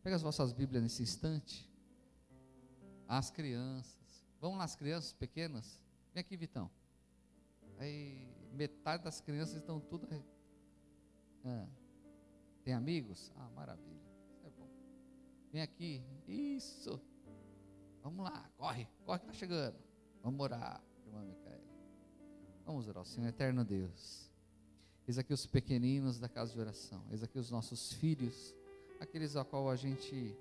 Pega as vossas Bíblias nesse instante. As crianças. Vamos lá, as crianças pequenas. Vem aqui, Vitão. Aí, metade das crianças estão tudo... Tem amigos? Maravilha. Isso é bom. Vem aqui. Isso. Vamos lá, corre que está chegando. Vamos orar, irmã Micaela. Vamos orar ao Senhor, eterno Deus. Eis aqui os pequeninos da casa de oração. Eis aqui os nossos filhos, aqueles a qual a gente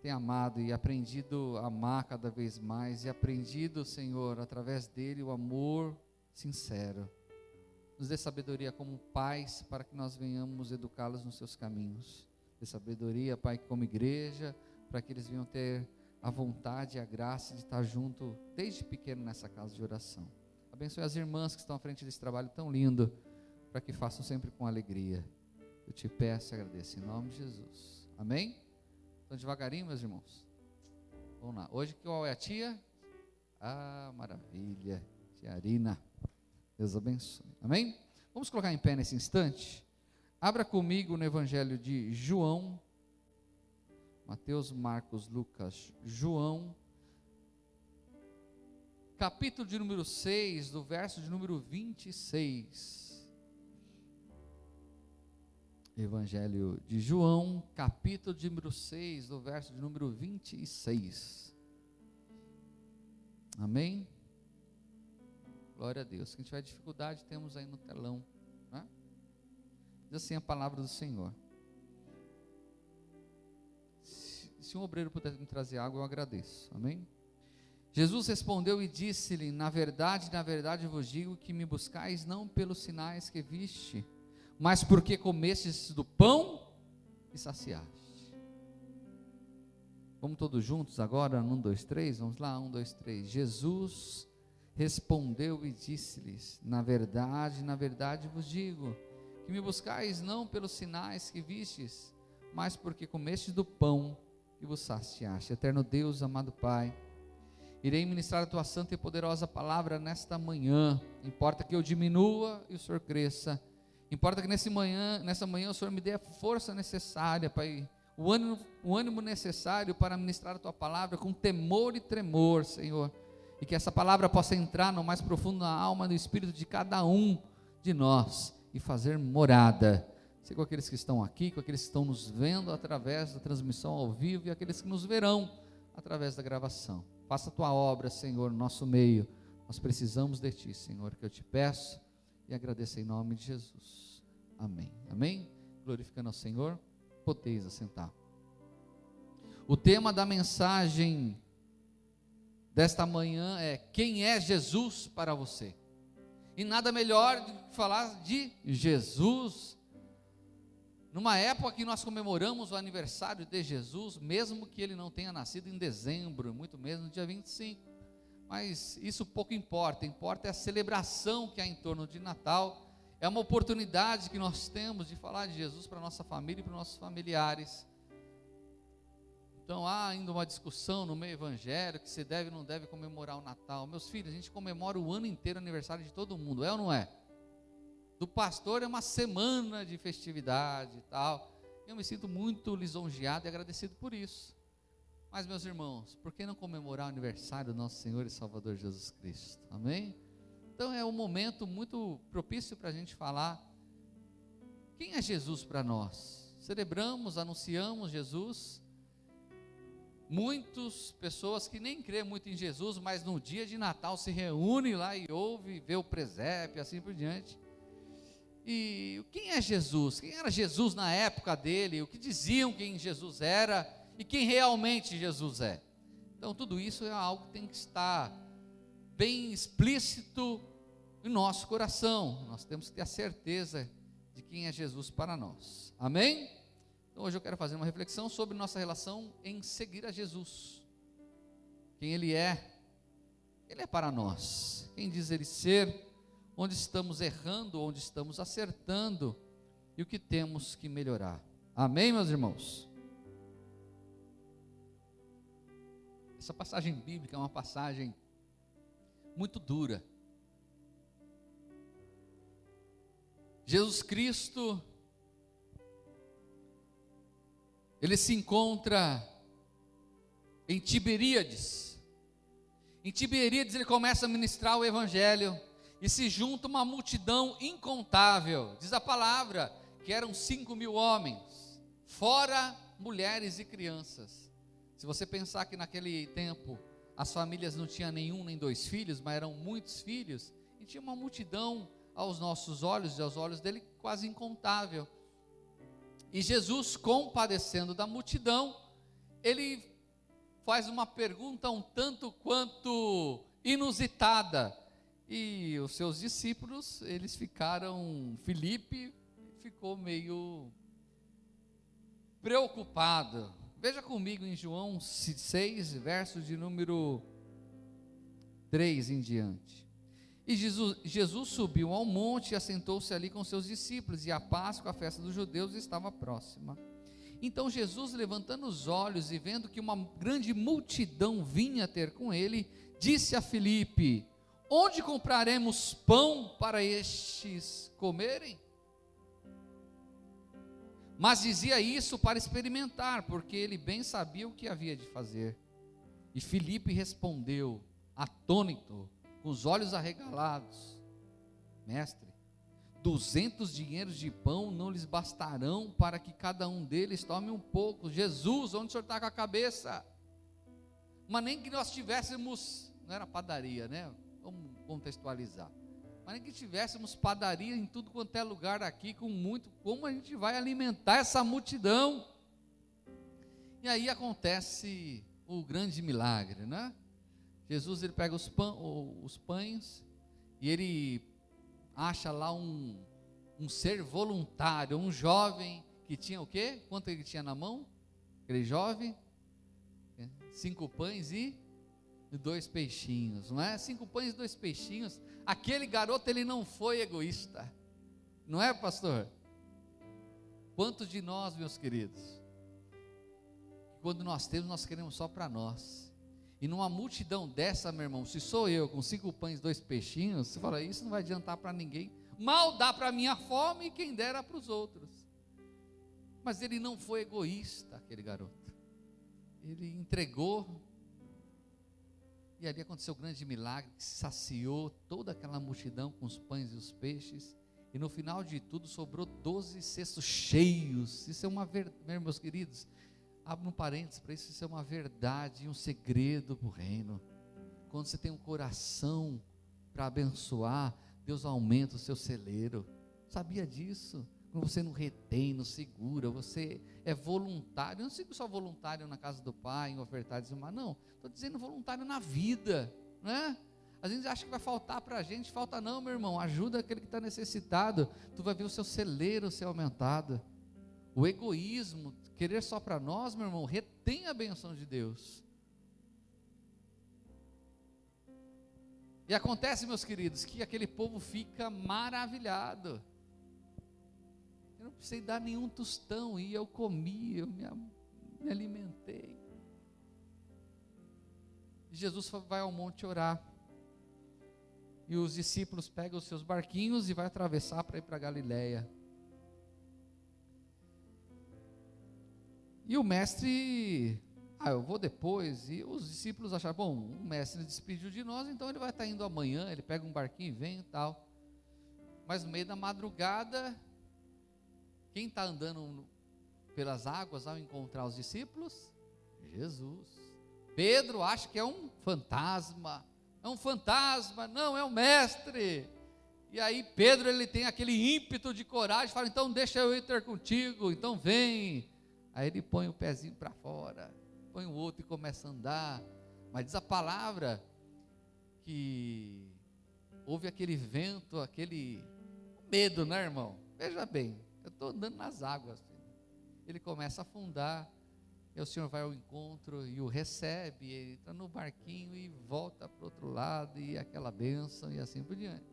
tem amado e aprendido a amar cada vez mais. E aprendido, Senhor, através dele o amor sincero. Nos dê sabedoria como pais, para que nós venhamos educá-los nos seus caminhos. Dê sabedoria, Pai, como igreja, para que eles venham ter a vontade e a graça de estar junto desde pequeno nessa casa de oração. Abençoe as irmãs que estão à frente desse trabalho tão lindo, para que façam sempre com alegria. Eu te peço e agradeço em nome de Jesus. Amém? Então devagarinho, meus irmãos. Vamos lá. Hoje qual é a tia? Maravilha. Tia Arina. Deus abençoe. Amém? Vamos colocar em pé nesse instante. Abra comigo no Evangelho de João. Mateus, Marcos, Lucas, João, capítulo de número 6, do verso de número 26. Evangelho de João, capítulo de número 6, do verso de número 26. Amém? Glória a Deus. Quem tiver dificuldade, temos aí no telão, né? Diz assim a palavra do Senhor. Se um obreiro puder me trazer água, eu agradeço. Amém? Jesus respondeu e disse-lhe: na verdade vos digo que me buscais não pelos sinais que viste, mas porque comestes do pão e saciaste. Vamos todos juntos agora? 1, 2, 3, vamos lá, 1, 2, 3. Jesus respondeu e disse-lhes: na verdade vos digo que me buscais não pelos sinais que vistes, mas porque comestes do pão e vos saciaste. Eterno Deus, amado Pai, irei ministrar a tua santa e poderosa palavra nesta manhã. Importa que eu diminua e o Senhor cresça. Importa que nessa manhã o Senhor me dê a força necessária, Pai, o ânimo necessário para ministrar a tua palavra com temor e tremor, Senhor, e que essa palavra possa entrar no mais profundo na alma e no espírito de cada um de nós e fazer morada. Seja com aqueles que estão aqui, com aqueles que estão nos vendo através da transmissão ao vivo e aqueles que nos verão através da gravação. Faça a tua obra, Senhor, no nosso meio. Nós precisamos de ti, Senhor, que eu te peço e agradeço em nome de Jesus. Amém. Amém? Glorificando ao Senhor, podeis assentar. O tema da mensagem desta manhã é: quem é Jesus para você? E nada melhor do que falar de Jesus. Numa época que nós comemoramos o aniversário de Jesus, mesmo que ele não tenha nascido em dezembro, muito menos no dia 25, mas isso pouco importa. Importa é a celebração que há em torno de Natal. É uma oportunidade que nós temos de falar de Jesus para a nossa família e para os nossos familiares. Então há ainda uma discussão no meio evangélico que se deve ou não deve comemorar o Natal. Meus filhos, a gente comemora o ano inteiro o aniversário de todo mundo, é ou não é? Do pastor é uma semana de festividade e tal. Eu me sinto muito lisonjeado e agradecido por isso. Mas, meus irmãos, por que não comemorar o aniversário do nosso Senhor e Salvador Jesus Cristo? Amém? Então é um momento muito propício para a gente falar quem é Jesus para nós. Celebramos, anunciamos Jesus. Muitas pessoas que nem crêem muito em Jesus, mas no dia de Natal se reúnem lá e ouvem, vê o presépio e assim por diante. E quem é Jesus? Quem era Jesus na época dele? O que diziam quem Jesus era e quem realmente Jesus é? Então tudo isso é algo que tem que estar bem explícito em nosso coração. Nós temos que ter a certeza de quem é Jesus para nós. Amém? Então hoje eu quero fazer uma reflexão sobre nossa relação em seguir a Jesus. Quem Ele é para nós. Quem diz Ele ser, onde estamos errando, onde estamos acertando e o que temos que melhorar. Amém, meus irmãos? Essa passagem bíblica é uma passagem muito dura. Jesus Cristo, ele se encontra em Tiberíades. Em Tiberíades ele começa a ministrar o evangelho, e se junta uma multidão incontável, diz a palavra, que eram 5.000 homens, fora mulheres e crianças. Se você pensar que naquele tempo, as famílias não tinham nenhum nem dois filhos, mas eram muitos filhos, e tinha uma multidão aos nossos olhos, e aos olhos dele quase incontável. E Jesus, compadecendo da multidão, ele faz uma pergunta um tanto quanto inusitada, e os seus discípulos, eles ficaram, Filipe ficou meio preocupado. Veja comigo em João 6, verso de número 3 em diante. E Jesus subiu ao monte e assentou-se ali com seus discípulos, e a Páscoa, a festa dos judeus, estava próxima. Então Jesus, levantando os olhos e vendo que uma grande multidão vinha ter com ele, disse a Filipe: onde compraremos pão para estes comerem? Mas dizia isso para experimentar, porque ele bem sabia o que havia de fazer. E Filipe respondeu, atônito, com os olhos arregalados: mestre, 200 dinheiros de pão não lhes bastarão para que cada um deles tome um pouco. Jesus, onde o senhor está com a cabeça? Mas nem que nós tivéssemos, não era padaria, né? Vamos contextualizar. Mas nem que tivéssemos padaria em tudo quanto é lugar aqui, com muito, como a gente vai alimentar essa multidão? E aí acontece o grande milagre, né? Jesus, ele pega os pães, e ele acha lá um ser voluntário, um jovem, que tinha o quê? Quanto ele tinha na mão? Aquele jovem? 5 pães e 2 peixinhos, não é? 5 pães e 2 peixinhos. Aquele garoto, ele não foi egoísta, não é, pastor? Quantos de nós, meus queridos, quando nós temos, nós queremos só para nós? E numa multidão dessa, meu irmão, se sou eu com 5 pães e 2 peixinhos, você fala, isso não vai adiantar para ninguém, mal dá para a minha fome, e quem dera para os outros. Mas ele não foi egoísta, aquele garoto, ele entregou. E ali aconteceu o grande milagre, que saciou toda aquela multidão com os pães e os peixes, e no final de tudo sobrou 12 cestos cheios. Isso é uma verdade, meus queridos, abra um parênteses para isso, isso é uma verdade e um segredo para o reino. Quando você tem um coração para abençoar, Deus aumenta o seu celeiro. Sabia disso? Quando você não retém, não segura, você é voluntário. Eu não digo só voluntário na casa do Pai, em ofertar e dizimar, não, estou dizendo voluntário na vida, não é? Às vezes acha que vai faltar para a gente, falta não, meu irmão, ajuda aquele que está necessitado, tu vai ver o seu celeiro ser aumentado. O egoísmo, querer só para nós, meu irmão, retém a benção de Deus. E acontece, meus queridos, que aquele povo fica maravilhado. Eu não precisei dar nenhum tostão, e eu comi, eu me alimentei. E Jesus vai ao monte orar, e os discípulos pegam os seus barquinhos e vai atravessar para ir para Galiléia. E o mestre, eu vou depois, e os discípulos acharam, bom, o mestre despediu de nós, então ele vai estar indo amanhã, ele pega um barquinho e vem e tal. Mas no meio da madrugada, quem está andando pelas águas ao encontrar os discípulos? Jesus. Pedro acha que é um fantasma, não, é o mestre. E aí Pedro, ele tem aquele ímpeto de coragem, fala, então deixa eu ir ter contigo, então vem. Aí ele põe o pezinho para fora, põe o outro e começa a andar. Mas diz a palavra que houve aquele vento, aquele medo, né, irmão? Veja bem, eu estou andando nas águas, ele começa a afundar, e o Senhor vai ao encontro e o recebe, ele entra no barquinho e volta para o outro lado, e aquela bênção e assim por diante.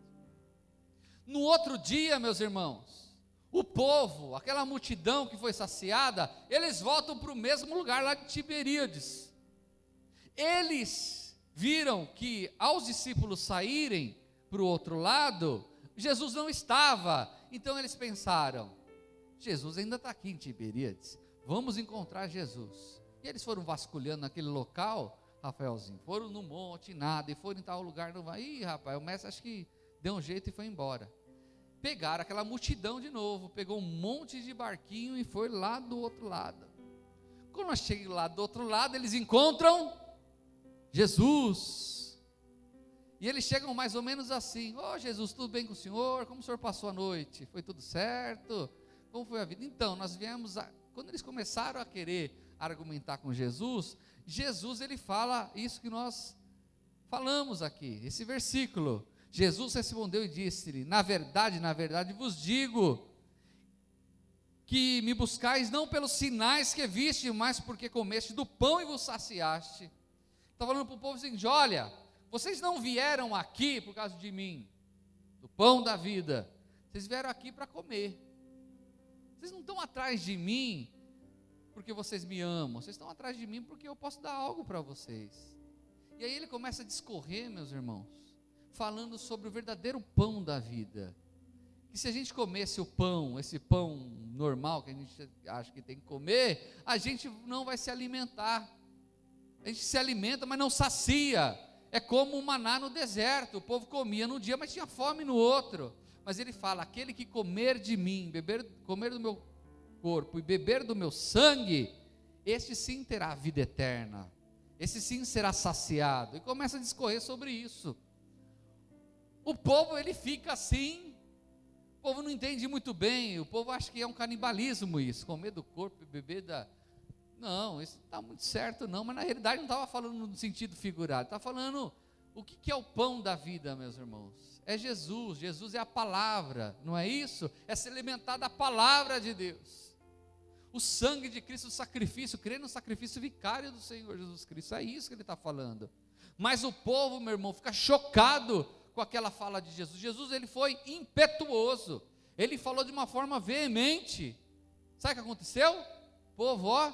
No outro dia, meus irmãos, o povo, aquela multidão que foi saciada, eles voltam para o mesmo lugar lá de Tiberíades. Eles viram que aos discípulos saírem para o outro lado, Jesus não estava. Então eles pensaram, Jesus ainda está aqui em Tiberíades, vamos encontrar Jesus. E eles foram vasculhando naquele local, Rafaelzinho, foram no monte, nada, e foram em tal lugar, não vai. Ih, rapaz, o mestre acho que deu um jeito e foi embora. Pegaram aquela multidão de novo, pegou um monte de barquinho e foi lá do outro lado. Quando nós chegamos lá do outro lado, eles encontram Jesus. E eles chegam mais ou menos assim: ô Jesus, tudo bem com o senhor? Como o senhor passou a noite? Foi tudo certo? Como foi a vida? Então, nós viemos, quando eles começaram a querer argumentar com Jesus, Jesus ele fala isso que nós falamos aqui, esse versículo. Jesus respondeu e disse-lhe: na verdade vos digo, que me buscais não pelos sinais que viste, mas porque comeste do pão e vos saciaste. Está falando para o povo assim: olha, vocês não vieram aqui por causa de mim, do pão da vida, vocês vieram aqui para comer. Vocês não estão atrás de mim porque vocês me amam, vocês estão atrás de mim porque eu posso dar algo para vocês. E aí ele começa a discorrer, meus irmãos, falando sobre o verdadeiro pão da vida. Que se a gente comesse o pão, esse pão normal que a gente acha que tem que comer, a gente não vai se alimentar. A gente se alimenta, mas não sacia. É como o maná no deserto, o povo comia num dia, mas tinha fome no outro. Mas ele fala: aquele que comer de mim, comer do meu corpo e beber do meu sangue, este sim terá a vida eterna, esse sim será saciado. E começa a discorrer sobre isso. O povo ele fica assim, o povo não entende muito bem, o povo acha que é um canibalismo isso, comer do corpo e beber da... Não, isso não está muito certo não, mas na realidade não estava falando no sentido figurado, estava falando o que é o pão da vida, meus irmãos. É Jesus, Jesus é a palavra, não é isso? É se alimentar da palavra de Deus. O sangue de Cristo, o sacrifício, crer no sacrifício vicário do Senhor Jesus Cristo, é isso que ele está falando. Mas o povo, meu irmão, fica chocado com aquela fala de Jesus. Jesus, ele foi impetuoso, ele falou de uma forma veemente. Sabe o que aconteceu? O povo, ó,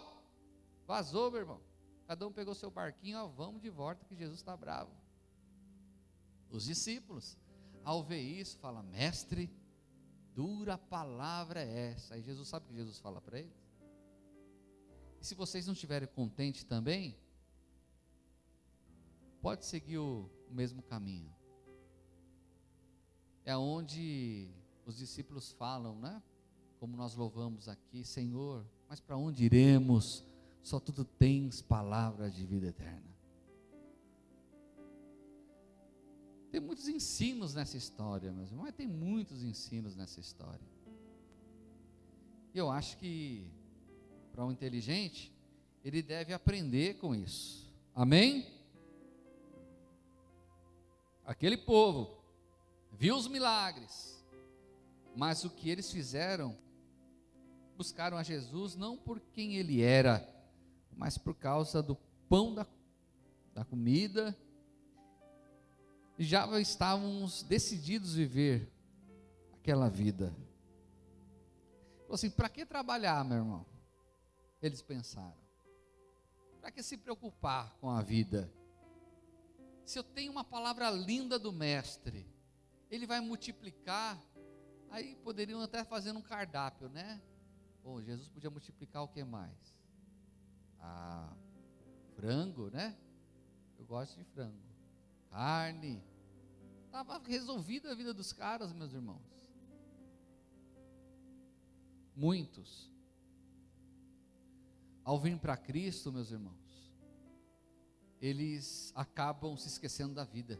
vazou, meu irmão. Cada um pegou seu barquinho, ó, vamos de volta que Jesus está bravo. Os discípulos, ao ver isso, falam: mestre, dura palavra é essa. Aí Jesus, sabe o que Jesus fala para eles? E se vocês não estiverem contentes também, pode seguir o mesmo caminho. É onde os discípulos falam, né? Como nós louvamos aqui: Senhor, mas para onde iremos? Só tu tens palavra de vida eterna. Tem muitos ensinos nessa história, meus irmãos, mas tem muitos ensinos nessa história. E eu acho que para um inteligente, ele deve aprender com isso. Amém? Aquele povo viu os milagres, mas o que eles fizeram, buscaram a Jesus não por quem ele era, mas por causa do pão da comida, e já estávamos decididos a viver aquela vida. Falou assim: para que trabalhar, meu irmão? Eles pensaram: para que se preocupar com a vida? Se eu tenho uma palavra linda do mestre, ele vai multiplicar. Aí poderiam até fazer um cardápio, né? Pô, Jesus podia multiplicar o que mais? Frango, né? Eu gosto de frango. Carne. Estava resolvida a vida dos caras, meus irmãos. Muitos, ao vir para Cristo, meus irmãos, eles acabam se esquecendo da vida.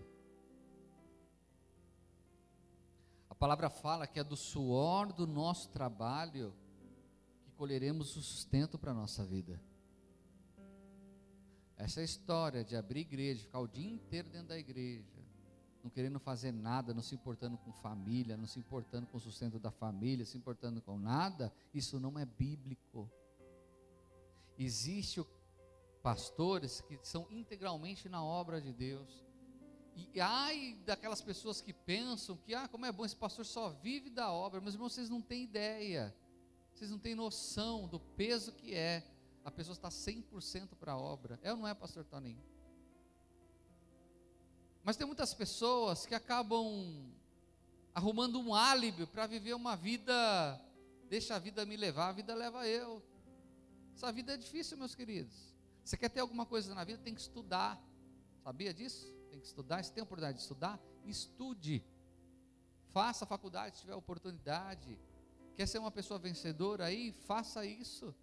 A palavra fala que é do suor do nosso trabalho que colheremos o sustento para a nossa vida. Essa história de abrir igreja, ficar o dia inteiro dentro da igreja, não querendo fazer nada, não se importando com família, não se importando com o sustento da família, se importando com nada, isso não é bíblico. Existem pastores que são integralmente na obra de Deus, e ai daquelas pessoas que pensam que, como é bom, esse pastor só vive da obra. Meus irmãos, vocês não têm ideia, vocês não têm noção do peso que é a pessoa estar 100% para a obra. É ou não é, pastor Toninho? Mas tem muitas pessoas que acabam arrumando um álibi para viver uma vida: deixa a vida me levar, a vida leva eu. Essa vida é difícil, meus queridos. Você quer ter alguma coisa na vida, tem que estudar. Sabia disso? Tem que estudar. Se tem a oportunidade de estudar, estude. Faça a faculdade se tiver oportunidade. Quer ser uma pessoa vencedora aí? Faça isso.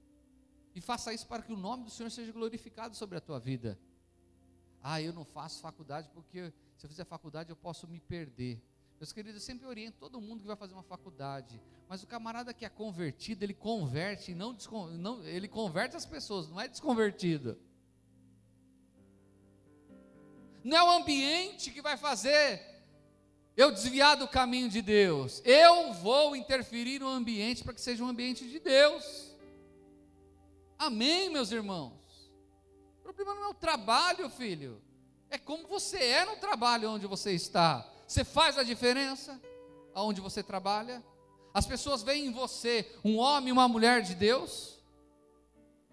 E faça isso para que o nome do Senhor seja glorificado sobre a tua vida. Eu não faço faculdade porque se eu fizer faculdade eu posso me perder. Meus queridos, eu sempre oriento todo mundo que vai fazer uma faculdade, mas o camarada que é convertido, ele converte, ele converte as pessoas, não é desconvertido. Não é o ambiente que vai fazer eu desviar do caminho de Deus. Eu vou interferir no ambiente para que seja um ambiente de Deus. Amém, meus irmãos? O problema não é o trabalho, filho. É como você é no trabalho onde você está. Você faz a diferença aonde você trabalha? As pessoas veem em você um homem e uma mulher de Deus?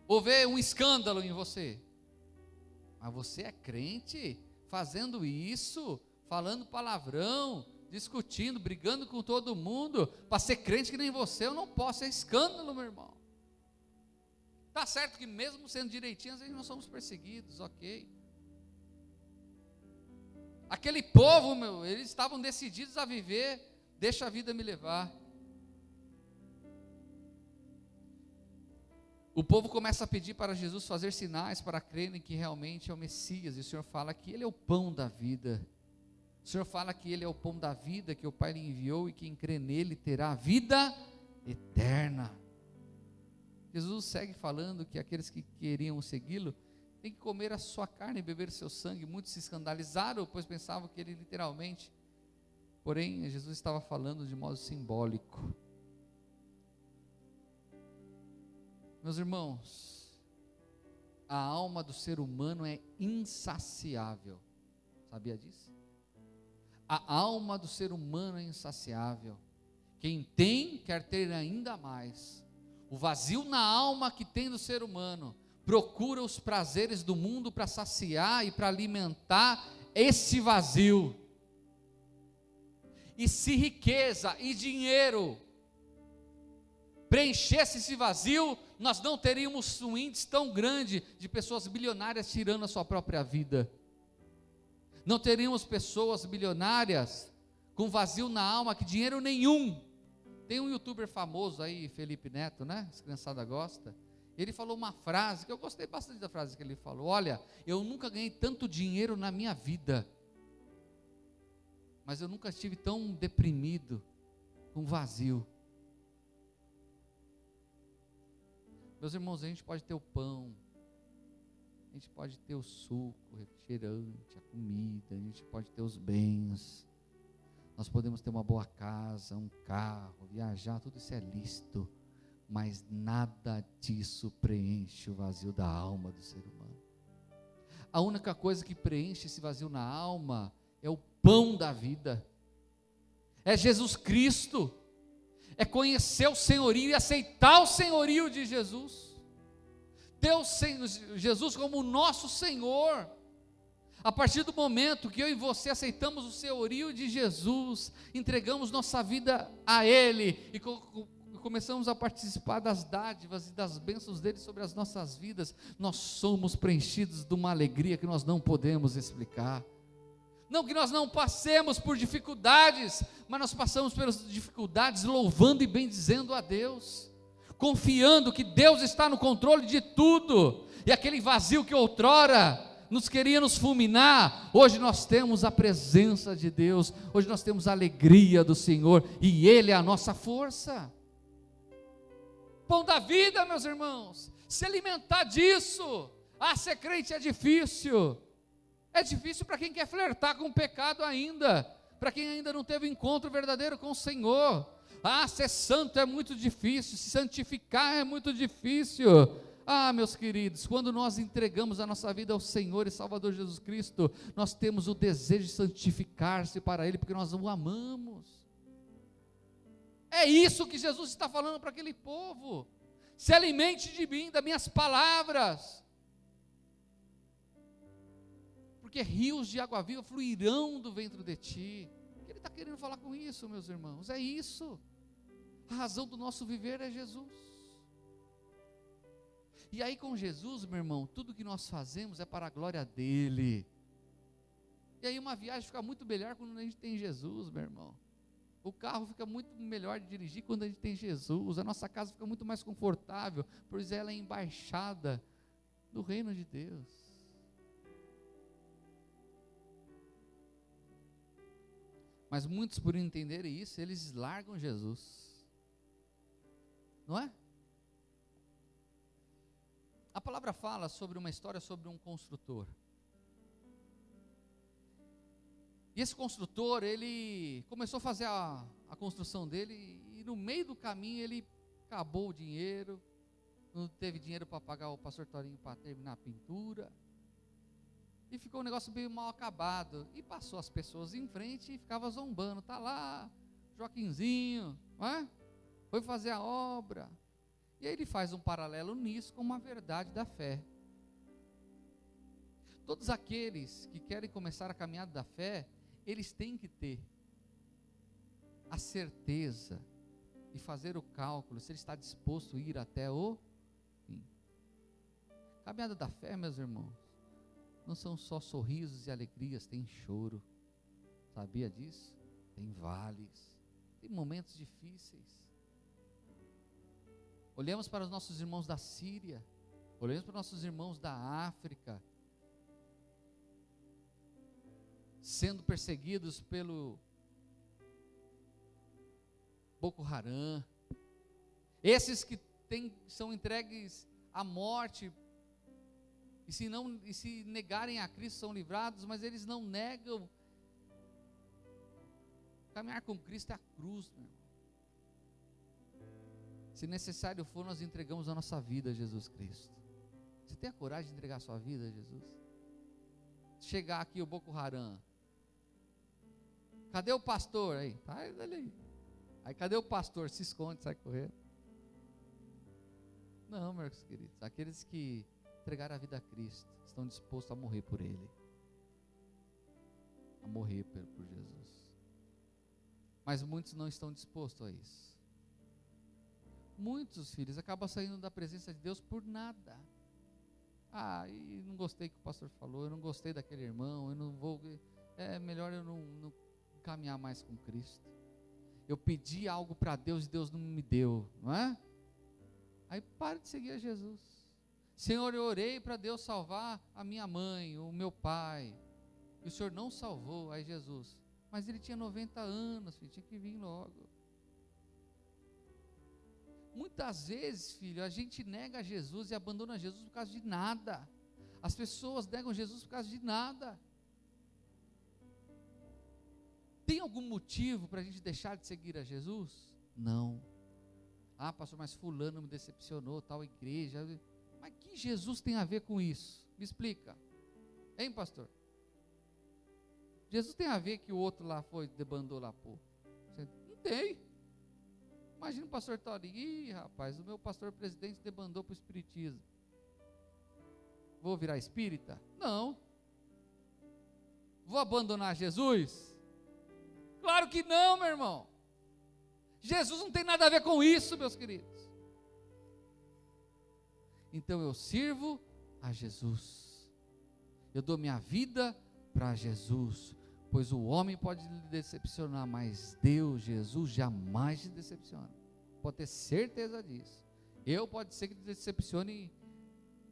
Ou vê um escândalo em você? Mas você é crente, fazendo isso, falando palavrão, discutindo, brigando com todo mundo. Para ser crente que nem você, eu não posso. É escândalo, meu irmão. Está certo que mesmo sendo direitinho, às vezes nós somos perseguidos, ok. Aquele povo, eles estavam decididos a viver, deixa a vida me levar. O povo começa a pedir para Jesus fazer sinais para crerem que realmente é o Messias, e o Senhor fala que Ele é o pão da vida. O Senhor fala que Ele é o pão da vida, que o Pai lhe enviou, e quem crê nele terá a vida eterna. Jesus segue falando que aqueles que queriam segui-lo têm que comer a sua carne e beber o seu sangue. Muitos se escandalizaram, pois pensavam que ele literalmente, porém Jesus estava falando de modo simbólico. Meus irmãos, a alma do ser humano é insaciável, sabia disso? A alma do ser humano é insaciável. Quem tem quer ter ainda mais. O vazio na alma que tem do ser humano procura os prazeres do mundo para saciar e para alimentar esse vazio. E se riqueza e dinheiro preenchesse esse vazio, nós não teríamos um índice tão grande de pessoas bilionárias tirando a sua própria vida. Não teríamos pessoas bilionárias com vazio na alma, que dinheiro nenhum. Tem um youtuber famoso aí, Felipe Neto, né? Essa criançada gosta. Ele falou uma frase, que eu gostei bastante da frase que ele falou: olha, eu nunca ganhei tanto dinheiro na minha vida, mas eu nunca estive tão deprimido, com vazio. Meus irmãos, a gente pode ter o pão, a gente pode ter o suco, o refrigerante, a comida, a gente pode ter os bens, nós podemos ter uma boa casa, um carro, viajar, tudo isso é lícito, mas nada disso preenche o vazio da alma do ser humano. A única coisa que preenche esse vazio na alma é o pão da vida, é Jesus Cristo, é conhecer o senhorio e aceitar o senhorio de Jesus, ter Jesus como o nosso Senhor. A partir do momento que eu e você aceitamos o senhorio de Jesus, entregamos nossa vida a Ele e começamos a participar das dádivas e das bênçãos dele sobre as nossas vidas, nós somos preenchidos de uma alegria que nós não podemos explicar. Não que nós não passemos por dificuldades, mas nós passamos pelas dificuldades louvando e bendizendo a Deus, confiando que Deus está no controle de tudo, e aquele vazio que outrora nos queria nos fulminar, hoje nós temos a presença de Deus, hoje nós temos a alegria do Senhor, e Ele é a nossa força. Pão da vida, meus irmãos, se alimentar disso. Ser crente é difícil para quem quer flertar com o pecado ainda, para quem ainda não teve encontro verdadeiro com o Senhor. Ser santo é muito difícil, se santificar é muito difícil. Meus queridos, quando nós entregamos a nossa vida ao Senhor e Salvador Jesus Cristo, nós temos o desejo de santificar-se para Ele, porque nós o amamos. É isso que Jesus está falando para aquele povo: se alimente de mim, das minhas palavras, porque rios de água viva fluirão do ventre de ti. O que Ele está querendo falar com isso, meus irmãos? É isso, a razão do nosso viver é Jesus. E aí com Jesus, meu irmão, tudo que nós fazemos é para a glória dele. E aí uma viagem fica muito melhor quando a gente tem Jesus, meu irmão. O carro fica muito melhor de dirigir quando a gente tem Jesus. A nossa casa fica muito mais confortável, pois ela é embaixada do reino de Deus. Mas muitos, por entenderem isso, eles largam Jesus. Não é? A palavra fala sobre uma história sobre um construtor. E esse construtor, ele começou a fazer a construção dele, e no meio do caminho ele acabou o dinheiro, não teve dinheiro para pagar o pastor Torinho para terminar a pintura, e ficou um negócio meio mal acabado, e passou as pessoas em frente e ficava zombando, está lá, Joaquinzinho, não é? Foi fazer a obra. E aí ele faz um paralelo nisso com uma verdade da fé. Todos aqueles que querem começar a caminhada da fé, eles têm que ter a certeza e fazer o cálculo, se ele está disposto a ir até o fim. Caminhada da fé, meus irmãos, não são só sorrisos e alegrias, tem choro. Sabia disso? Tem vales, tem momentos difíceis. Olhamos para os nossos irmãos da Síria, olhamos para os nossos irmãos da África, sendo perseguidos pelo Boko Haram, esses que são entregues à morte, e se negarem a Cristo são livrados, mas eles não negam. Caminhar com Cristo é a cruz, meu irmão. Se necessário for, nós entregamos a nossa vida a Jesus Cristo. Você tem a coragem de entregar a sua vida a Jesus? Chegar aqui o Boko Haram, cadê o pastor? Aí, tá ele aí. Aí cadê o pastor? Se esconde, sai correndo. Não, meus queridos, aqueles que entregaram a vida a Cristo, estão dispostos a morrer por Ele, a morrer por Jesus. Mas muitos não estão dispostos a isso. Muitos filhos acabam saindo da presença de Deus por nada. E não gostei que o pastor falou, eu não gostei daquele irmão, eu não vou, é melhor eu não caminhar mais com Cristo. Eu pedi algo para Deus e Deus não me deu, não é? Aí pare de seguir a Jesus. Senhor, eu orei para Deus salvar a minha mãe, o meu pai, e o Senhor não salvou. Aí Jesus, mas ele tinha 90 anos, filho, tinha que vir logo. Muitas vezes, filho, a gente nega Jesus e abandona Jesus por causa de nada. As pessoas negam Jesus por causa de nada. Tem algum motivo para a gente deixar de seguir a Jesus? Não. Pastor, mas fulano me decepcionou, tal igreja. Mas que Jesus tem a ver com isso? Me explica. Hein, pastor? Jesus tem a ver que o outro lá debandou lá, pô? Não tem. Imagina o pastor Torinho, rapaz, o meu pastor presidente debandou para o espiritismo. Vou virar espírita? Não. Vou abandonar Jesus? Claro que não, meu irmão. Jesus não tem nada a ver com isso, meus queridos. Então eu sirvo a Jesus. Eu dou minha vida para Jesus. Pois o homem pode lhe decepcionar, mas Deus, Jesus, jamais te decepciona. Pode ter certeza disso. Pode ser que te decepcione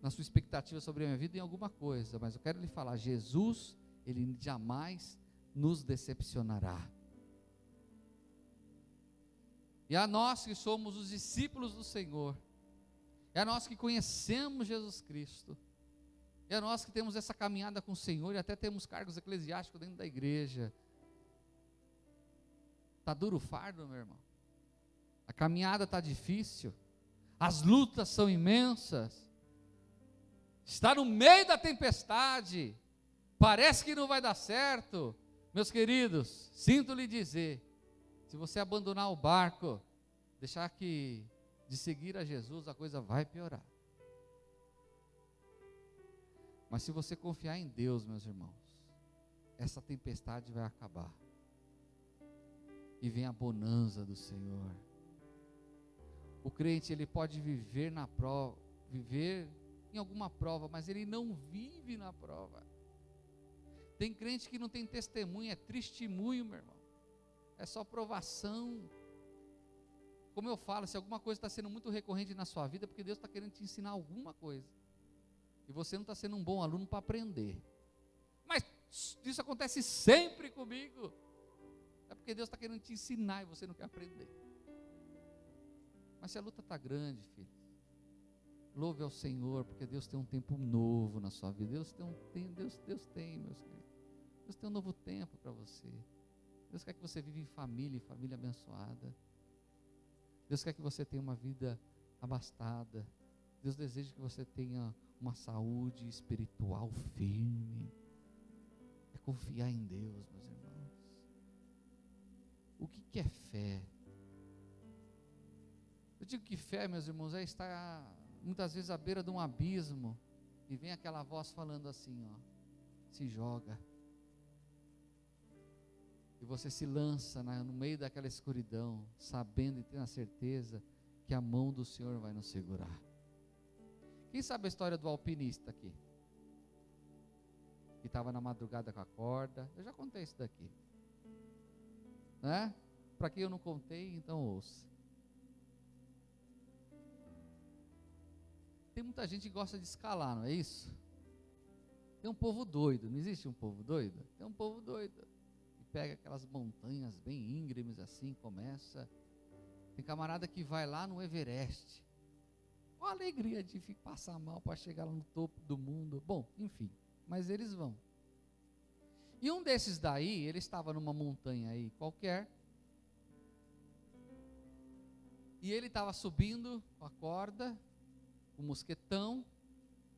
na sua expectativa sobre a minha vida em alguma coisa, mas eu quero lhe falar, Jesus, Ele jamais nos decepcionará. E a nós que somos os discípulos do Senhor, é a nós que conhecemos Jesus Cristo, é nós que temos essa caminhada com o Senhor e até temos cargos eclesiásticos dentro da igreja. Está duro o fardo, meu irmão? A caminhada está difícil, as lutas são imensas, está no meio da tempestade, parece que não vai dar certo. Meus queridos, sinto lhe dizer, se você abandonar o barco, deixar de seguir a Jesus, a coisa vai piorar. Mas se você confiar em Deus, meus irmãos, essa tempestade vai acabar. E vem a bonança do Senhor. O crente, ele pode viver na prova, viver em alguma prova, mas ele não vive na prova. Tem crente que não tem testemunho, é testemunho, meu irmão. É só provação. Como eu falo, se alguma coisa está sendo muito recorrente na sua vida, é porque Deus está querendo te ensinar alguma coisa. E você não está sendo um bom aluno para aprender. Mas isso acontece sempre comigo. É porque Deus está querendo te ensinar e você não quer aprender. Mas se a luta está grande, filho, louve ao Senhor, porque Deus tem um tempo novo na sua vida. Deus tem, meus queridos. Deus tem um novo tempo para você. Deus quer que você viva em família abençoada. Deus quer que você tenha uma vida abastada. Deus deseja que você tenha uma saúde espiritual firme. É confiar em Deus, meus irmãos. O que é fé? Eu digo que fé, meus irmãos, é estar muitas vezes à beira de um abismo e vem aquela voz falando assim, ó, se joga. E você se lança no meio daquela escuridão, sabendo e tendo a certeza que a mão do Senhor vai nos segurar. Quem sabe a história do alpinista aqui? Que estava na madrugada com a corda. Eu já contei isso daqui, né? Para quem eu não contei, então ouça. Tem muita gente que gosta de escalar, não é isso? Tem um povo doido, não existe um povo doido? Tem um povo doido. E pega aquelas montanhas bem íngremes assim, começa. Tem camarada que vai lá no Everest. Qual a alegria de passar mal para chegar lá no topo do mundo. Bom, enfim, mas eles vão. E um desses daí, ele estava numa montanha aí qualquer. E ele estava subindo com a corda, o mosquetão,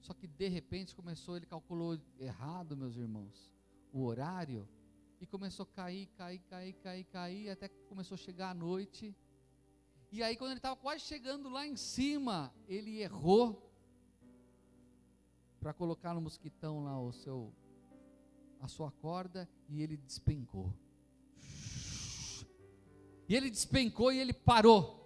só que de repente ele calculou errado, meus irmãos, o horário, e começou a cair, até que começou a chegar a noite. E aí quando ele estava quase chegando lá em cima, ele errou para colocar no mosquitão lá a sua corda, e ele despencou. E ele despencou e ele parou.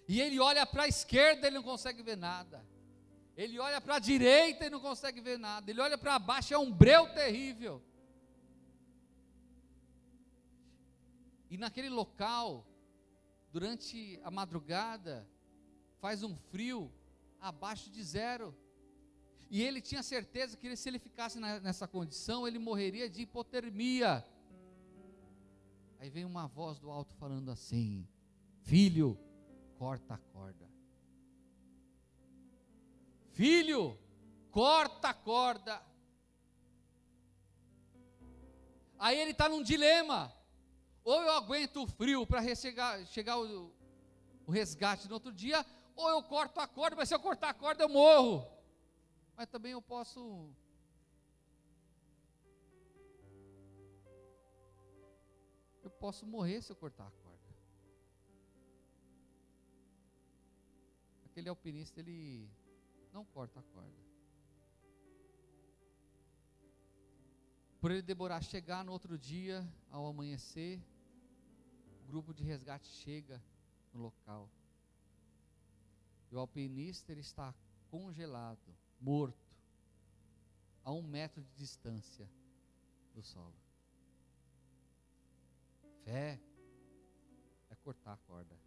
E ele olha para a esquerda e ele não consegue ver nada. Ele olha para a direita e não consegue ver nada. Ele olha para baixo, é um breu terrível. E naquele local, durante a madrugada, faz um frio abaixo de zero. E ele tinha certeza que se ele ficasse nessa condição, ele morreria de hipotermia. Aí vem uma voz do alto falando assim: filho, corta a corda. Filho, corta a corda. Aí ele está num dilema: ou eu aguento o frio para chegar o resgate no outro dia, ou eu corto a corda, mas se eu cortar a corda eu morro. Mas também eu posso morrer se eu cortar a corda. Aquele alpinista, ele não corta a corda. Por ele demorar a chegar no outro dia, ao amanhecer, o grupo de resgate chega no local. E o alpinista, ele está congelado, morto, a 1 metro de distância do solo. Fé é cortar a corda,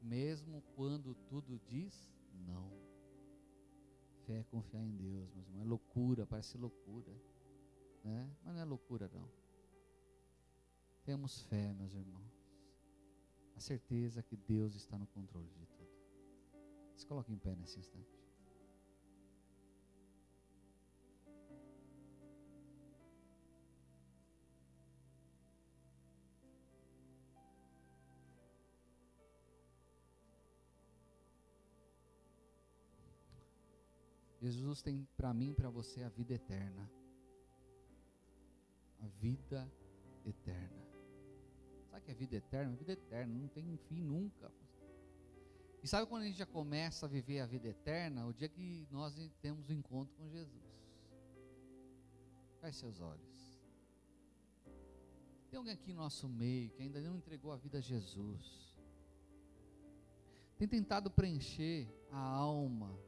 mesmo quando tudo diz não. Fé é confiar em Deus, meus irmãos. É loucura, parece loucura, né? Mas não é loucura não. Temos fé, meus irmãos, a certeza que Deus está no controle de tudo. Se coloque em pé nesse instante. Jesus tem para mim e para você a vida eterna. A vida eterna. Sabe o que é vida eterna? A vida eterna não tem fim nunca. E sabe quando a gente já começa a viver a vida eterna? O dia que nós temos o encontro com Jesus. Feche seus olhos. Tem alguém aqui no nosso meio que ainda não entregou a vida a Jesus? tem tentado preencher a alma,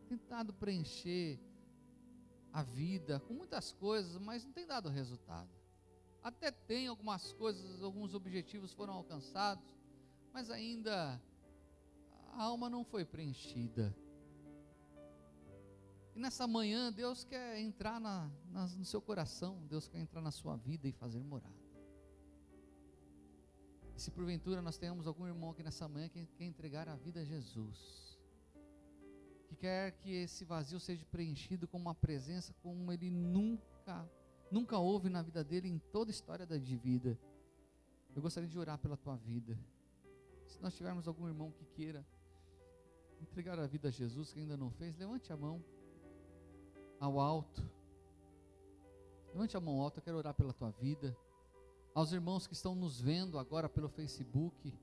tentado preencher a vida com muitas coisas, mas não tem dado resultado. Até tem algumas coisas, alguns objetivos foram alcançados, mas ainda a alma não foi preenchida. E nessa manhã Deus quer entrar no seu coração, Deus quer entrar na sua vida e fazer morada. E se porventura nós tenhamos algum irmão aqui nessa manhã que quer entregar a vida a Jesus, que quer que esse vazio seja preenchido com uma presença como ele nunca houve na vida dele, em toda a história de vida, eu gostaria de orar pela tua vida. Se nós tivermos algum irmão que queira entregar a vida a Jesus, que ainda não fez, levante a mão ao alto, levante a mão alta. Eu quero orar pela tua vida. Aos irmãos que estão nos vendo agora pelo Facebook,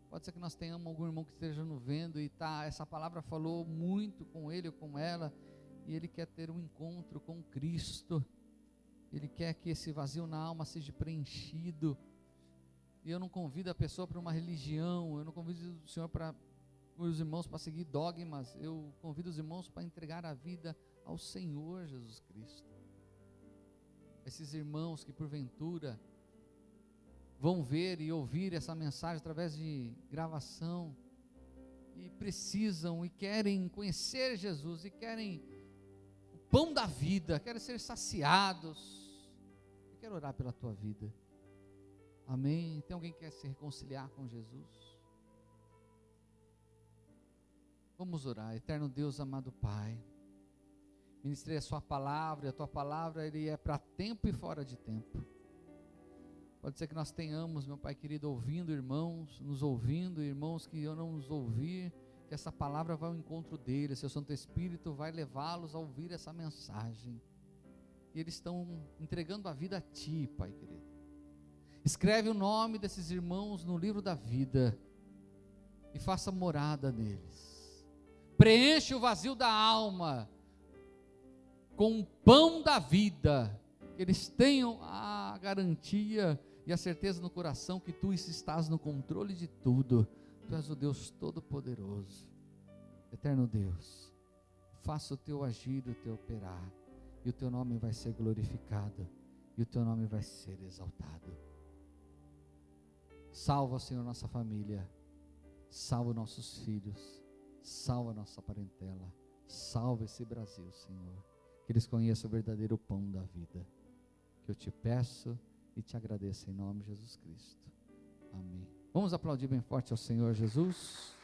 pode ser que nós tenhamos algum irmão que esteja nos vendo e essa palavra falou muito com ele ou com ela, e ele quer ter um encontro com Cristo, ele quer que esse vazio na alma seja preenchido. E eu não convido a pessoa para uma religião, eu não convido os irmãos para seguir dogmas, eu convido os irmãos para entregar a vida ao Senhor Jesus Cristo. Esses irmãos que porventura vão ver e ouvir essa mensagem através de gravação, e precisam e querem conhecer Jesus, e querem o pão da vida, querem ser saciados. Eu quero orar pela tua vida. Amém? Tem alguém que quer se reconciliar com Jesus? Vamos orar. Eterno Deus, amado Pai, ministrei a sua palavra, e a tua palavra ele é para tempo e fora de tempo. Pode ser que nós tenhamos, meu Pai querido, ouvindo irmãos, nos ouvindo, irmãos que eu não nos ouvir, que essa palavra vai ao encontro deles, seu Santo Espírito vai levá-los a ouvir essa mensagem, e eles estão entregando a vida a Ti, Pai querido. Escreve o nome desses irmãos no livro da vida, e faça morada neles, preenche o vazio da alma, com o pão da vida, que eles tenham a garantia e a certeza no coração que Tu estás no controle de tudo. Tu és o Deus Todo-Poderoso. Eterno Deus, faça o Teu agir, o Teu operar, e o Teu nome vai ser glorificado, e o Teu nome vai ser exaltado. Salva, Senhor, nossa família, salva nossos filhos, salva nossa parentela, salva esse Brasil, Senhor, que eles conheçam o verdadeiro pão da vida, que eu Te peço e Te agradeço em nome de Jesus Cristo, amém. Vamos aplaudir bem forte ao Senhor Jesus.